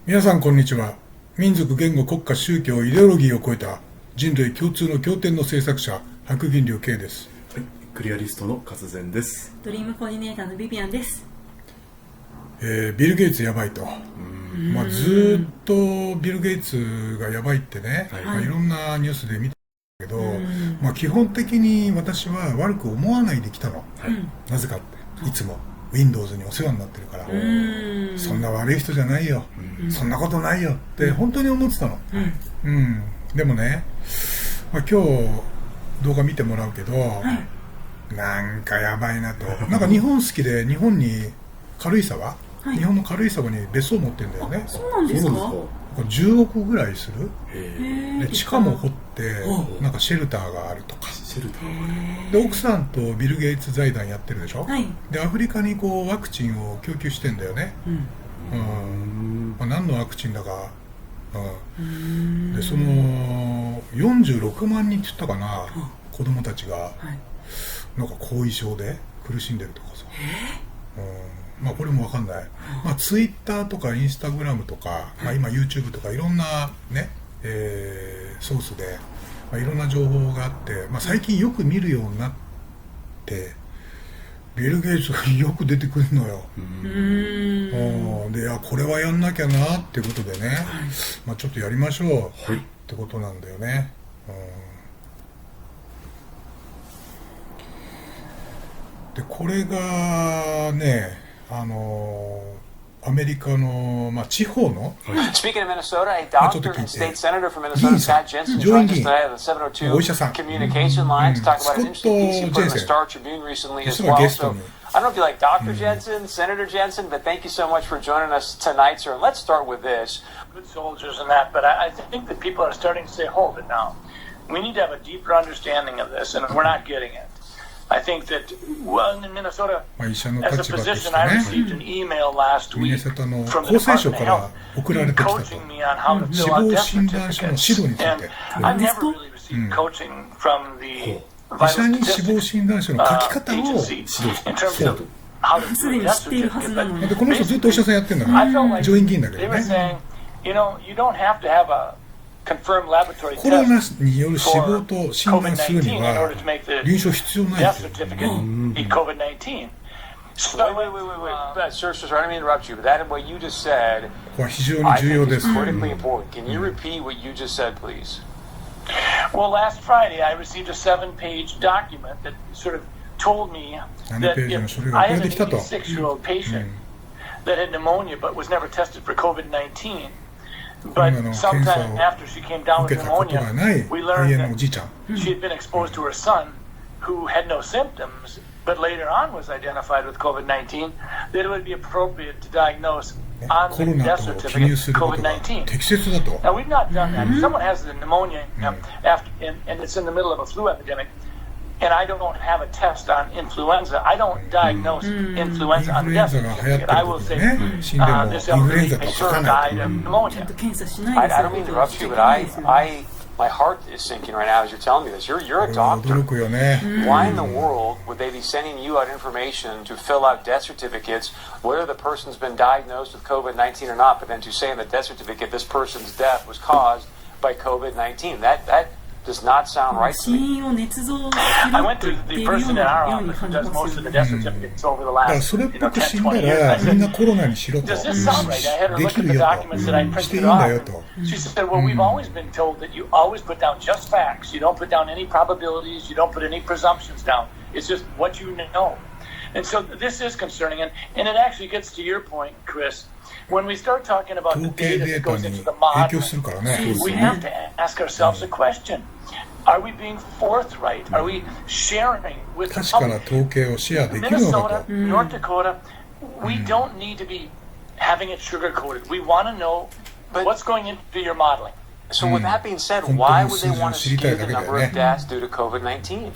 皆さんこんにちは。民族、言語、国家、宗教、イデオロギーを超えた人類共通の経典の制作者、白銀竜京です。はい、クリアリストのカツゼンです。ドリームコーディネーターのビビアンです。ビルゲイツヤバいと。ずっとビルゲイツがヤバいってね、いろんなニュースで見てるけど、基本的に私は悪く思わないできたの。なぜかっていつもWindows にお世話になってるから、そんな悪い人じゃないよ、そんなことないよって本当に思ってたの。でもね、今日動画見てもらうけど、なんかやばいなと。なんか日本好きで、日本に軽井沢、日本の軽井沢に別荘持ってるんだよね。そうなんですか。10億ぐらいする。で地下も掘ってなんかシェルターがあるとか。で奥さんとビル・ゲイツ財団やってるでしょ。でアフリカにこうワクチンを供給してんだよね。何のワクチンだか。でその46万人って言ったかな、子供たちがなんか後遺症で苦しんでるとかさ。これも分かんない。ツイッターとかインスタグラムとか、今 YouTube とかいろんなね、ソースで、いろんな情報があって、最近よく見るようになって、ビル・ゲイツがよく出てくるのよ。で、これはやんなきゃなっていうことでね、ちょっとやりましょうってことなんだよね。で、これがね、アメリカの、地方の、Speaking of Minnesota, a doctor and state senator from Minnesota, Scott Jensen, joined us today on the 702 communication line to talk about an interesting piece he put in the Star Tribune recently as well. So, I don't know if you like Dr. Jensen, Senator Jensen, but thank you so much for joining us tonight, sir. And let's start with this. Good soldiers and that, but I think that people are starting to say, hold it now. We need to have a deeper understanding of this, and we're not getting it.I think that, well, in Minnesota, as a physician, I received an email last week from the Department of Health coaching me on how to fill out death certificates. And I've never really received coaching from the vital statistics agency in terms of how to fill out death certificates. But basically, I felt like they were saying, you know, you don't have to have a confirmed laboratory test for COVID-19 in order to make the death certificate be COVID-19. So, wait. Sir, I don't mean to interrupt you, but that what you just said, I think is critically important. Can you repeat what you just said, please? Well, last Friday, I received a 7-page document that sort of told me that if I had an 86-year-old patient that had pneumonia but was never tested for COVID-19, But sometime after she came down with pneumonia, we learned that she had been exposed to her son, who had no symptoms, but later on was identified with COVID-19, that it would be appropriate to diagnose on the death certificate COVID-19. Now, we've not done that. If someone has the pneumonia and it's in the middle of a flu epidemic,and I don't have a test on influenza, I don't diagnose influenza on the death certificate. I will say this elderly patient died of pneumonia. I don't mean to interrupt you, but my heart is sinking right now as you're telling me this. You're a doctor. Why in the world would they be sending you out information to fill out death certificates, whether the person's been diagnosed with COVID-19 or not, but then to say in the death certificate this person's death was caused by COVID-19? That does not sound right to me. I went to the person in our office who does most of the death certificates over the last 10, 20 years. I said, does this sound right? I had her look at the documents that I printed off. She said, well, we've always been told that you always put down just facts. You don't put down any probabilities. You don't put any presumptions down. It's just what you know. And so this is concerning. And it actually gets to your point, Chris.When we start talking about the data that goes into the modeling, we have to ask ourselves a question. Are we being forthright? Are we sharing with the public? Minnesota, North Dakota, we don't need to be having it sugar-coated. We want to know what's going into your modeling. So with that being said, why would they want to skew the number of deaths due to COVID-19?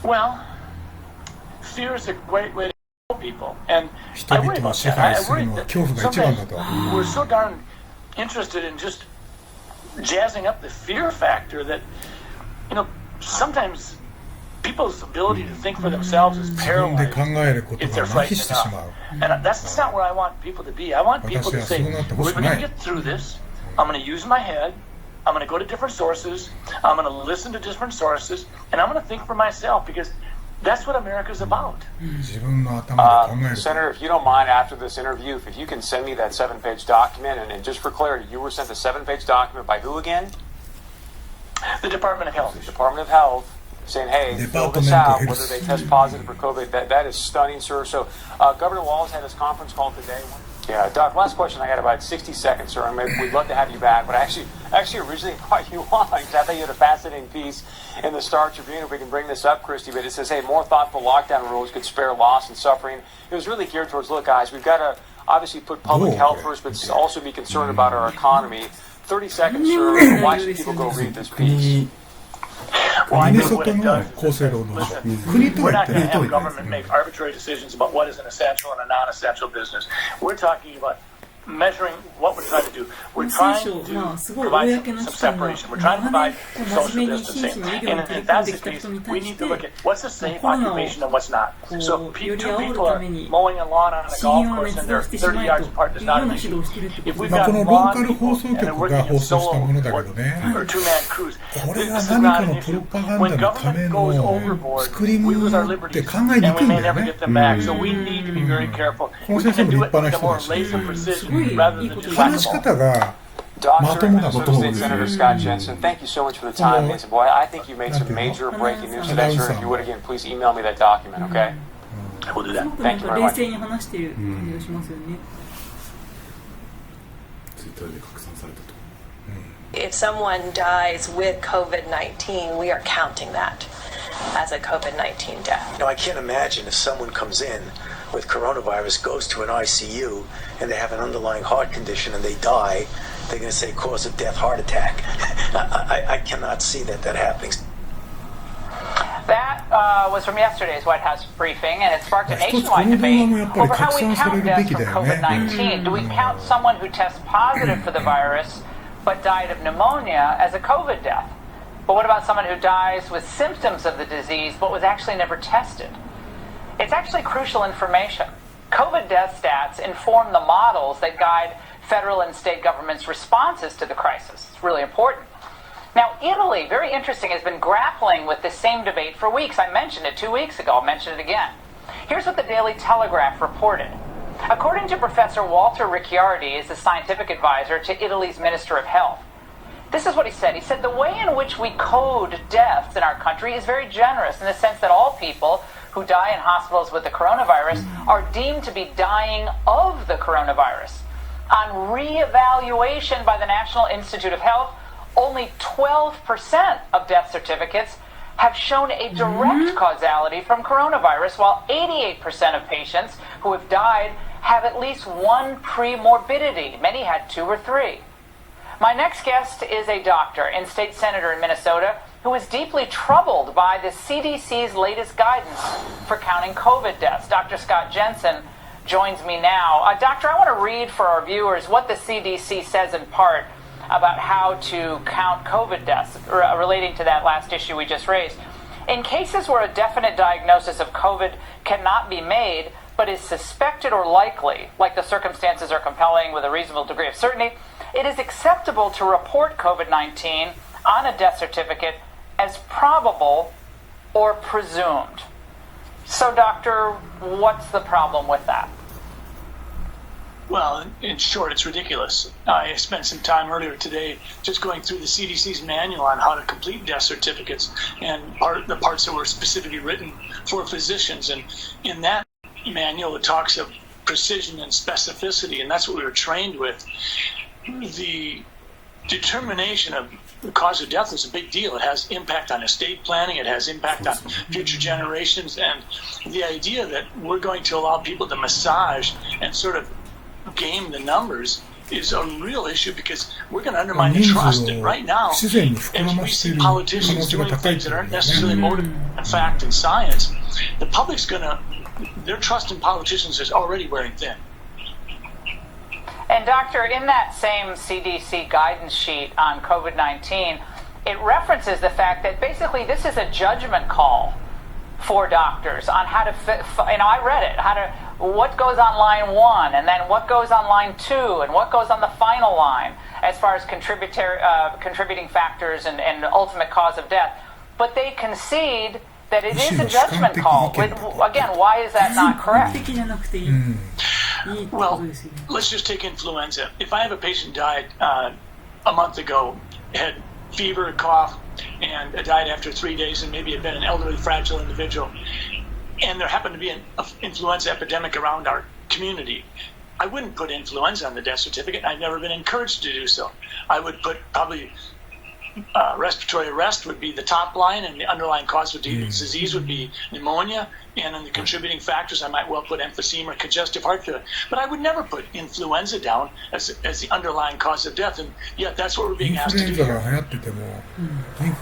Well, fear is a great way to people, and I worry about that. I worry that sometimes we're so darn interested in just jazzing up the fear factor that, you know, sometimes people's ability to think for themselves is 自分で paralyzed 考えること if が they're 麻痺 frightened してし enough. まう。 And that's not where I want people to be. I want people to say, we're going to get through this. I'm going to use my head. I'm going to go to different sources. I'm going to listen to different sources. And I'm going to think for myself because that's what America's about. 自分の頭で考える。 Senator, if you don't mind, after this interview, if you can send me that 7-page document, and just for clarity, you were sent a 7-page document by who again? The Department of Health. The Department of Health, saying, hey, fill this out, whether they test positive for COVID. That is stunning, sir. So Governor Walz had his conference call today. Yeah, Doc, last question I got about 60 seconds, sir. I mean, we'd love to have you back, but I actually originally brought you on because I thought you had a fascinating piece in the Star Tribune. If we can bring this up, Christy, but it says, hey, more thoughtful lockdown rules could spare loss and suffering. It was really geared towards, look, guys, we've got to obviously put public health first, but also be concerned about our economy. 30 seconds, sir. Why should people go read this piece? ミネソタの厚生労働省、国と We're は言っ not て going な to い。 have government make arbitrary decisions about what is an essential and a non-essential business. We're talking about measuring what we're trying to do. We're trying to provide some separation. We're trying to provide social distancing. And if that's the case, we need to look at what's a safe occupation and what's not. So two people are mowing a lawn on a golf course and they're 30 yards apart does not mean if we've まあ got このロー lawn カル放 people 送 and they're 局が working 放 in 送したも solo のだけ or どね、 two-man crews, これ this が is 何 not か an のプロ issue. パガン When ダのため government の goes overboard, スクリーム we lose our って liberties 考えに and く we いん may だよ never ね。 get them back. So we need to be very careful. この We 先生 can も do 立 it 派な with a 人 more だし、 laser precision rather than just 話し whack-a-mole. 方が Doctor, Minnesota State Senator Scott Jensen, thank you so much for the time. Nancy, boy, I think you made some major breaking news today, sir. If you would again, please email me that document, okay? We'll do that. なんか冷静に話している感じがしますよね。ツイッターで拡散されたと。If someone dies with COVID-19, we are counting that as a COVID-19 death. Now, I can't imagine if someone comes in with coronavirus, goes to an ICU, and they have an underlying heart condition and they die, they're going to say cause of death, heart attack. I cannot see that happening. That was from yesterday's White House briefing, and it sparked a nationwide debate over how we count deaths from COVID-19. Do we count someone who tests positive for the virus but died of pneumonia as a COVID death? But what about someone who dies with symptoms of the disease but was actually never tested? It's actually crucial information. COVID death stats inform the models that guide federal and state governments' responses to the crisis. It's really important. Now, Italy, very interesting, has been grappling with this same debate for weeks. I mentioned it 2 weeks ago. I'll mention it again. Here's what the Daily Telegraph reported. According to Professor Walter Ricciardi, is the scientific advisor to Italy's Minister of Health. This is what he said. He said, the way in which we code deaths in our country is very generous in the sense that all people who die in hospitals with the coronavirus are deemed to be dying of the coronavirus. On re-evaluation by the National Institute of Health, only 12% of death certificates have shown a direct causality from coronavirus, while 88% of patients who have died have at least one pre-morbidity. Many had 2 or 3. My next guest is a doctor and state senator in Minnesota who is deeply troubled by the CDC's latest guidance for counting COVID deaths. Dr. Scott Jensen joins me now. Doctor, I want to read for our viewers what the CDC says in part about how to count COVID deaths relating to that last issue we just raised. In cases where a definite diagnosis of COVID cannot be made, but is suspected or likely, like the circumstances are compelling with a reasonable degree of certainty, it is acceptable to report COVID-19 on a death certificate as probable or presumed. So, doctor, what's the problem with that? Well, in short, it's ridiculous. I spent some time earlier today just going through the CDC's manual on how to complete death certificates and the parts that were specifically written for physicians. And in that manual, it talks of precision and specificity, and that's what we were trained with. The determination of the cause of death is a big deal. It has impact on estate planning. It has impact on future generations. And the idea that we're going to allow people to massage and sort of game the numbers is a real issue because we're going to undermine the trust. And right now, as we see politicians doing things that aren't necessarily motivated in fact and science, the public's going to, their trust in politicians is already wearing thin. And doctor, in that same CDC guidance sheet on COVID-19, it references the fact that basically this is a judgment call for doctors on how to fit, I read it, what goes on line 1 and then what goes on line 2 and what goes on the final line as far as contributing factors and ultimate cause of death. But they concede that it is a judgment call. Again, why is that not correct? Well, let's just take influenza. If I have a patient died a month ago, had fever, cough, and died after 3 days, and maybe had been an elderly, fragile individual, and there happened to be an influenza epidemic around our community, I wouldn't put influenza on the death certificate. I've never been encouraged to do so. I would put probably respiratory arrest would be the top line, and the underlying cause of the disease would be pneumonia, and in the contributing factors I might well put emphysema or congestive heart failure. But I would never put influenza down as the underlying cause of death, and yet that's what we're being asked to do here.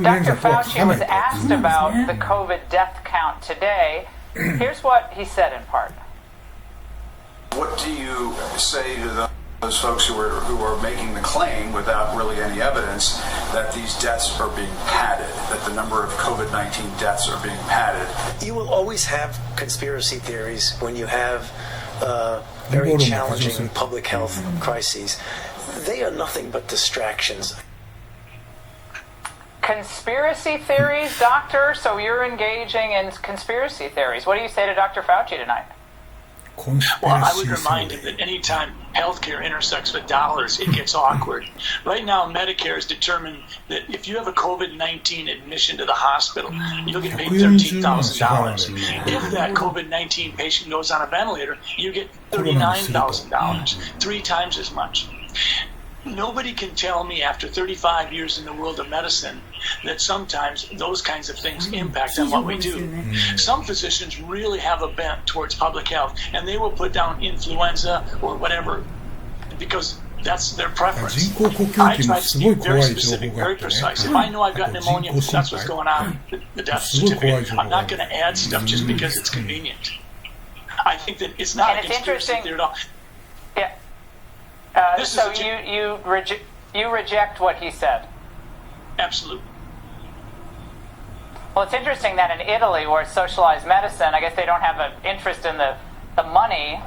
Dr. Fauci was asked about the COVID death count today. Here's what he said in part. What do you say to those folks who are making the claim without really any evidence that these deaths are being padded, that the number of COVID-19 deaths are being padded? You will always have conspiracy theories when you have very challenging public health crises. They are nothing but distractions. Conspiracy theories, doctor? So you're engaging in conspiracy theories. What do you say to Dr. Fauci tonight? Well, I would remind him that any time healthcare intersects with dollars, it gets awkward. Right now, Medicare has determined that if you have a COVID-19 admission to the hospital, you'll get paid $13,000. If that COVID-19 patient goes on a ventilator, you get $39,000, 3 times as much. Nobody can tell me after 35 years in the world of medicine that sometimes those kinds of things impact on what we do. Some physicians really have a bent towards public health, and they will put down influenza or whatever because that's their preference. I try to be very specific, very precise. If I know I've got pneumonia, that's what's going on with the death certificate. I'm not going to add stuff just because it's convenient. I think that it's not a conspiracy theory at all. Yeah. So you reject what he said? Absolutely. Well, it's interesting that in Italy, where it's socialized medicine, I guess they don't have an interest in the money,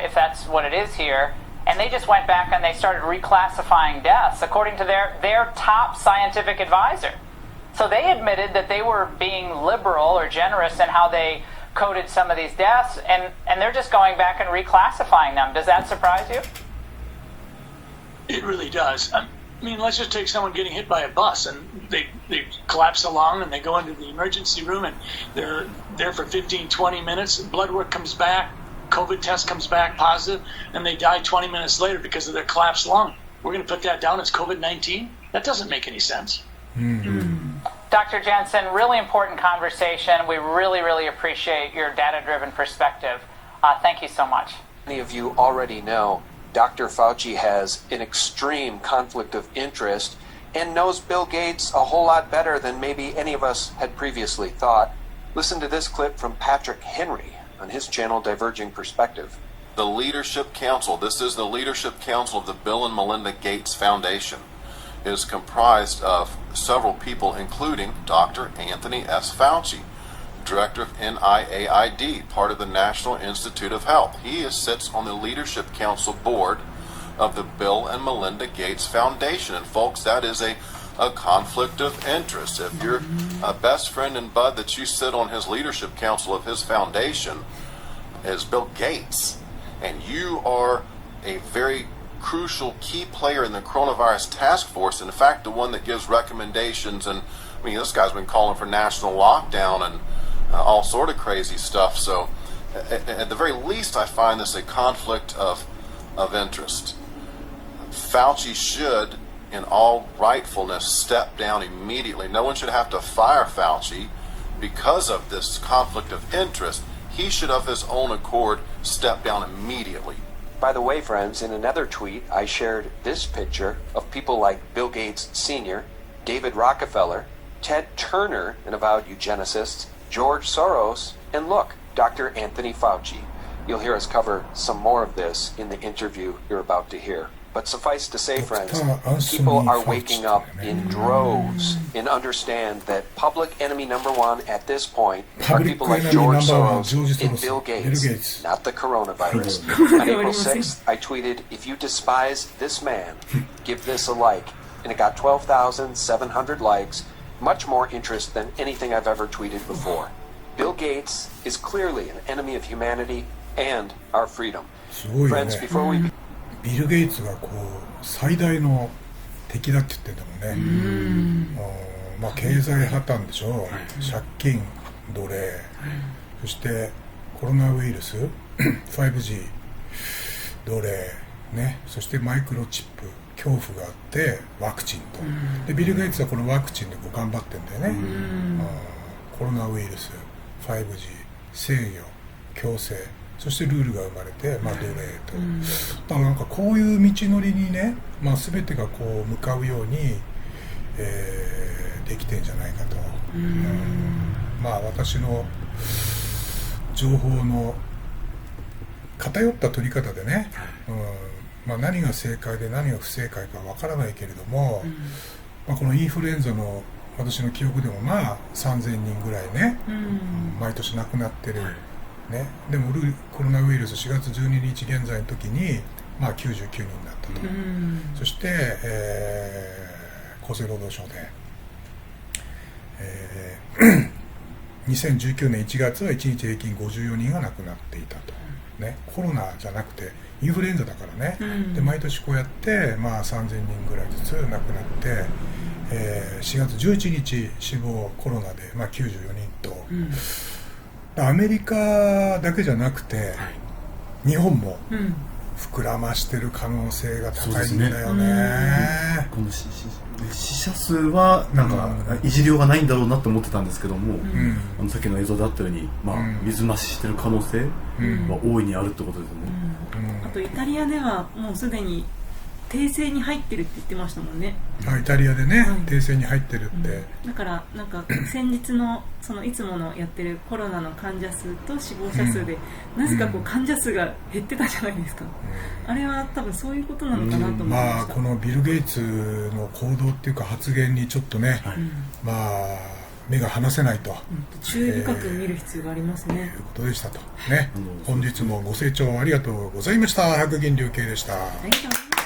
if that's what it is here, and they just went back and they started reclassifying deaths according to their top scientific advisor. So they admitted that they were being liberal or generous in how they coded some of these deaths, and they're just going back and reclassifying them. Does that surprise you? It really does. I mean, let's just take someone getting hit by a bus and they collapse along and they go into the emergency room and they're there for 15, 20 minutes. Blood work comes back, COVID test comes back positive, and they die 20 minutes later because of their collapsed lung. We're going to put that down as COVID-19? That doesn't make any sense. Dr. Jensen, really important conversation. We really, really appreciate your data-driven perspective. Thank you so much. Many of you already know Dr. Fauci has an extreme conflict of interest and knows Bill Gates a whole lot better than maybe any of us had previously thought. Listen to this clip from Patrick Henry on his channel Diverging Perspective. The Leadership Council, this is the Leadership Council of the Bill and Melinda Gates Foundation, is comprised of several people, including Dr. Anthony S. Fauci, Director of NIAID, part of the National Institute of Health. He sits on the Leadership Council board of the Bill and Melinda Gates Foundation. And folks, that is a conflict of interest. If your best friend and bud that you sit on his Leadership Council of his foundation is Bill Gates, and you are a very crucial key player in the coronavirus task force, in fact the one that gives recommendations, and I mean this guy's been calling for national lockdown and all sort of crazy stuff. So at the very least I find this a conflict of interest. Fauci should in all rightfulness step down immediately. No one should have to fire Fauci because of this conflict of interest. He should of his own accord step down immediately. By the way, friends, in another tweet I shared this picture of people like Bill Gates Sr., David Rockefeller, Ted Turner, an avowed eugenicist, George Soros, and look, Dr. Anthony Fauci. You'll hear us cover some more of this in the interview you're about to hear. But suffice to say, friends, people are waking up in droves and understand that public enemy number one at this point are people like George Soros and Bill Gates, not the coronavirus. On April 6th, I tweeted, "If you despise this man, give this a like." And it got 12,700 likes, much more interest than anything I've ever tweeted before. Bill Gates is clearly an enemy of humanity and our freedom. Friends, before we ビル・ゲイツがこう最大の敵だって言ってんだもんね。まあ経済破綻でしょ、借金、奴隷、そしてコロナウイルス、5G、奴隷、ね、そしてマイクロチップ、恐怖があってワクチンと。でビル・ゲイツはこのワクチンでこう頑張ってんだよね。コロナウイルス、5G、制御、強制。そしてルールが生まれて、まあ、奴隷と、だからなんかこういう道のりにね、まあ、全てがこう向かうように、できてんじゃないかと、まあ私の情報の偏った取り方でね、まあ、何が正解で何が不正解かわからないけれども、まあ、このインフルエンザの私の記憶でもまあ3000人ぐらいね、毎年亡くなってる。ね、でもコロナウイルス4月12日現在の時に、まあ、99人になったと、そして、厚生労働省で、2019年1月は1日平均54人が亡くなっていたと、ね、コロナじゃなくてインフルエンザだからね、で毎年こうやって、まあ、3000人ぐらいずつ亡くなって、4月11日死亡コロナで、まあ、94人と。アメリカだけじゃなくて、日本も膨らましてる可能性が高いんだよね。この死者数はなんかいじりようがないんだろうなと思ってたんですけども、さっきの映像であったように、まあ、水増ししてる可能性は大いにあるってことですね。あとイタリアではもうすでに訂正に入ってるって言ってましたもんね。イタリアでね、訂正に入ってるって、だからなんか先日のそのいつものやってるコロナの患者数と死亡者数で、なぜかこう患者数が減ってたじゃないですか。あれは多分そういうことなのかなと思いました。まあこのビル・ゲイツの行動っていうか発言にちょっとね、まあ目が離せないと、注意深く見る必要がありますね。ということでしたとね。本日もご清聴ありがとうございました。白銀竜京でした。ありがとうございます。